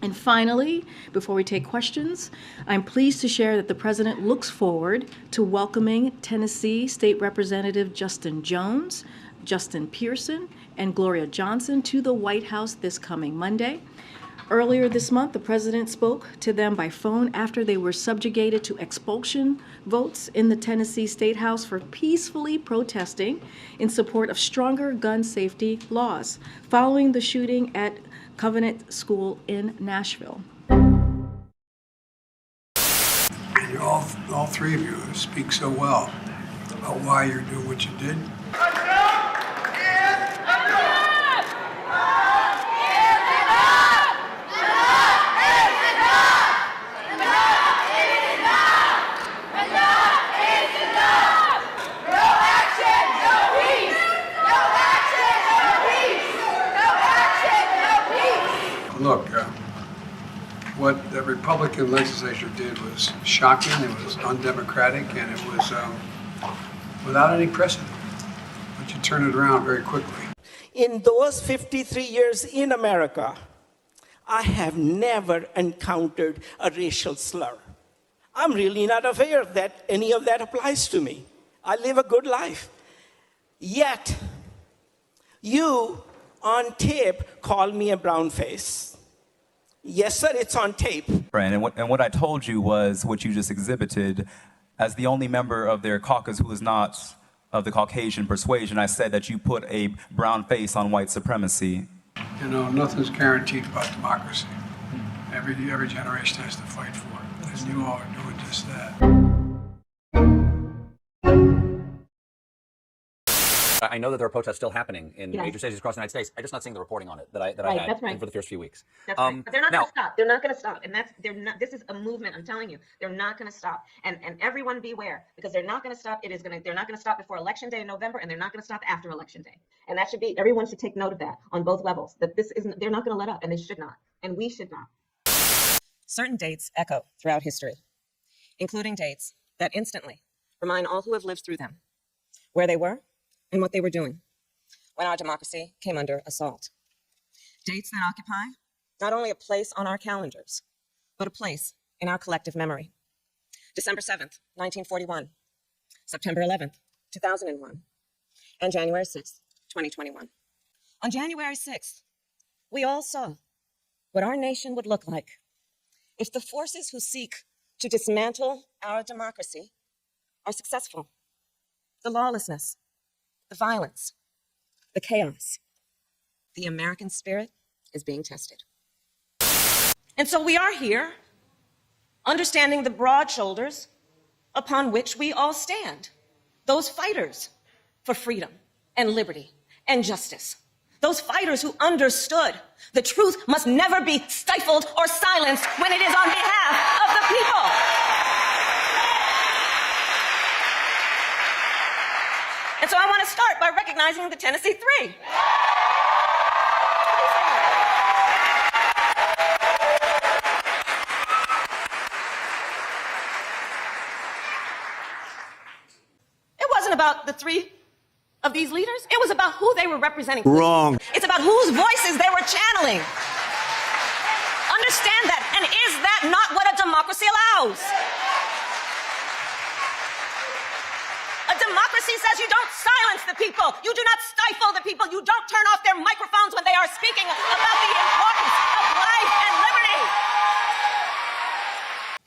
And finally, before we take questions, I'm pleased to share that the President looks forward to welcoming Tennessee State Representative Justin Jones, Justin Pearson, and Gloria Johnson to the White House this coming Monday. Earlier this month, the President spoke to them by phone after they were subjugated to expulsion votes in the Tennessee State House for peacefully protesting in support of stronger gun safety laws following the shooting at Covenant School in Nashville. And all three of you speak so well about why you're doing what you did. Look, what the Republican legislature did was shocking, it was undemocratic, and it was without any precedent. But you turn it around very quickly. In those 53 years in America, I have never encountered a racial slur. I'm really not aware that any of that applies to me. I live a good life. Yet, you on tape call me a brown face. Yes, sir, it's on tape. Right, and what I told you was what you just exhibited. As the only member of their caucus who is not of the Caucasian persuasion, I said that you put a brown face on white supremacy. You know, nothing's guaranteed about democracy. Every generation has to fight for it, and you all are doing just that. I know that there are protests still happening in major cities across the United States. I'm just not seeing the reporting on it that I had for the first few weeks. That's right. But they're not going to stop. They're not going to stop. And this is a movement. I'm telling you, they're not going to stop. And everyone beware, because they're not going to stop. They're not going to stop before Election Day in November, and they're not going to stop after Election Day. And that should be, everyone should take note of that on both levels, that they're not going to let up, and they should not. And we should not. Certain dates echo throughout history, including dates that instantly remind all who have lived through them where they were and what they were doing when our democracy came under assault. Dates that occupy not only a place on our calendars, but a place in our collective memory. December 7th, 1941, September 11th, 2001, and January 6th, 2021. On January 6th, we all saw what our nation would look like if the forces who seek to dismantle our democracy are successful. The lawlessness, the violence, the chaos. The American spirit is being tested. And so we are here, understanding the broad shoulders upon which we all stand. Those fighters for freedom and liberty and justice. Those fighters who understood the truth must never be stifled or silenced when it is on behalf of the people. And so I want to start by recognizing the Tennessee Three. It wasn't about the three of these leaders. It was about who they were representing. Wrong. It's about whose voices they were channeling. Understand that. And is that not what a democracy allows? A democracy says you don't silence the people. You do not stifle the people. You don't turn off their microphones when they are speaking about the importance of life and liberty.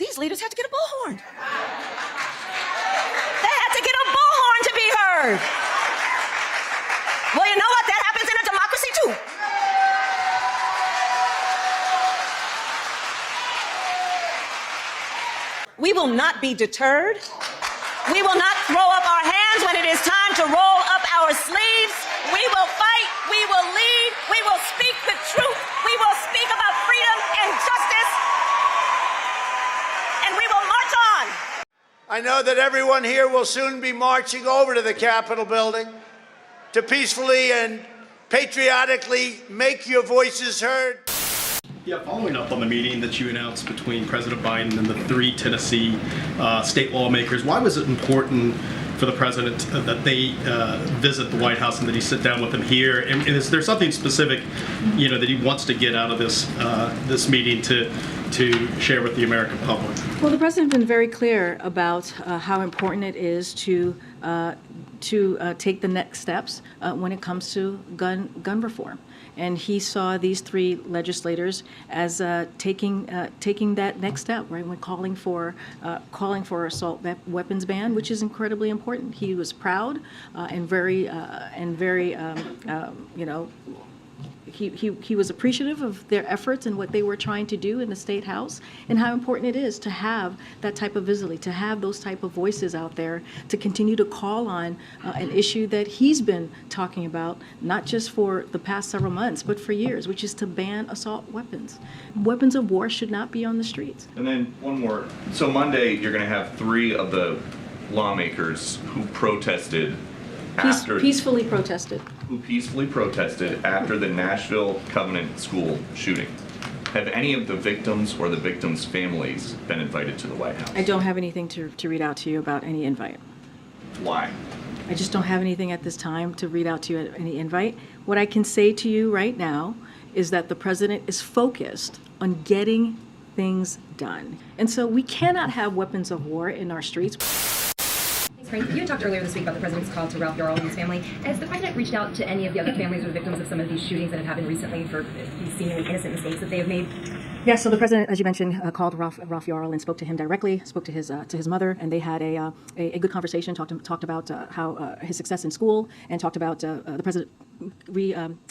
These leaders had to get a bullhorn. They had to get a bullhorn to be heard. Well, you know what? That happens in a democracy too. We will not be deterred. We will not throw up our hands when it is time to roll up our sleeves. We will fight. We will lead. We will speak the truth. We will speak about freedom and justice. And we will march on. I know that everyone here will soon be marching over to the Capitol building to peacefully and patriotically make your voices heard. Yeah, following up on the meeting that you announced between President Biden and the three Tennessee state lawmakers, why was it important for the president that they visit the White House and that he sit down with them here? And is there something specific, that he wants to get out of this meeting to share with the American public? Well, the president has been very clear about how important it is to take the next steps when it comes to gun reform. And he saw these three legislators as taking that next step, right? When calling for assault weapons ban, which is incredibly important. He was proud and very He was appreciative of their efforts and what they were trying to do in the State House, and how important it is to have that type of visibility, to have those type of voices out there, to continue to call on an issue that he's been talking about, not just for the past several months, but for years, which is to ban assault weapons. Weapons of war should not be on the streets. And then one more. So Monday, you're going to have 3 of the lawmakers who protested Peacefully protested. Who peacefully protested after the Nashville Covenant School shooting. Have any of the victims or the victims' families been invited to the White House? I don't have anything to read out to you about any invite. Why? I just don't have anything at this time to read out to you any invite. What I can say to you right now is that the president is focused on getting things done. And so we cannot have weapons of war in our streets. You had talked earlier this week about the president's call to Ralph Yarl and his family. Has the president reached out to any of the other families or the victims of some of these shootings that have happened recently for these seemingly innocent mistakes that they have made? Yes, so the president, as you mentioned, called Ralph Yarl and spoke to him directly, spoke to his mother, and they had a good conversation, talked about how his success in school, and talked about the president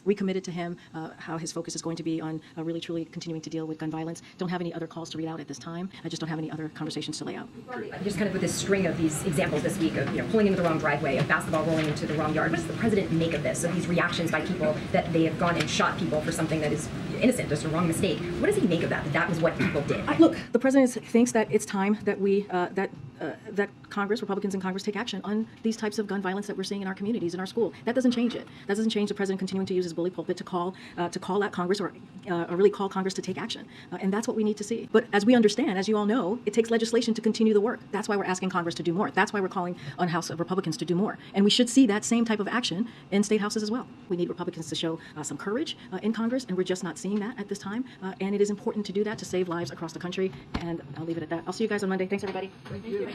recommitted to him how his focus is going to be on really truly continuing to deal with gun violence. Don't have any other calls to read out at this time. I just don't have any other conversations to lay out. Just kind of with this string of these examples this week of pulling into the wrong driveway, a basketball rolling into the wrong yard. What does the president make of this? Of these reactions by people that they have gone and shot people for something that is innocent, just a wrong mistake. What does he make of that? That was what people did. Look, the president thinks that it's time that we that Congress, Republicans in Congress, take action on these types of gun violence that we're seeing in our communities, in our school. That doesn't change it. That doesn't change the president continuing to use his bully pulpit to call out Congress or really call Congress to take action. And that's what we need to see. But as we understand, as you all know, it takes legislation to continue the work. That's why we're asking Congress to do more. That's why we're calling on House of Republicans to do more. And we should see that same type of action in state houses as well. We need Republicans to show some courage in Congress, and we're just not seeing that at this time. And it is important to do that to save lives across the country. And I'll leave it at that. I'll see you guys on Monday. Thanks, everybody. Thank you.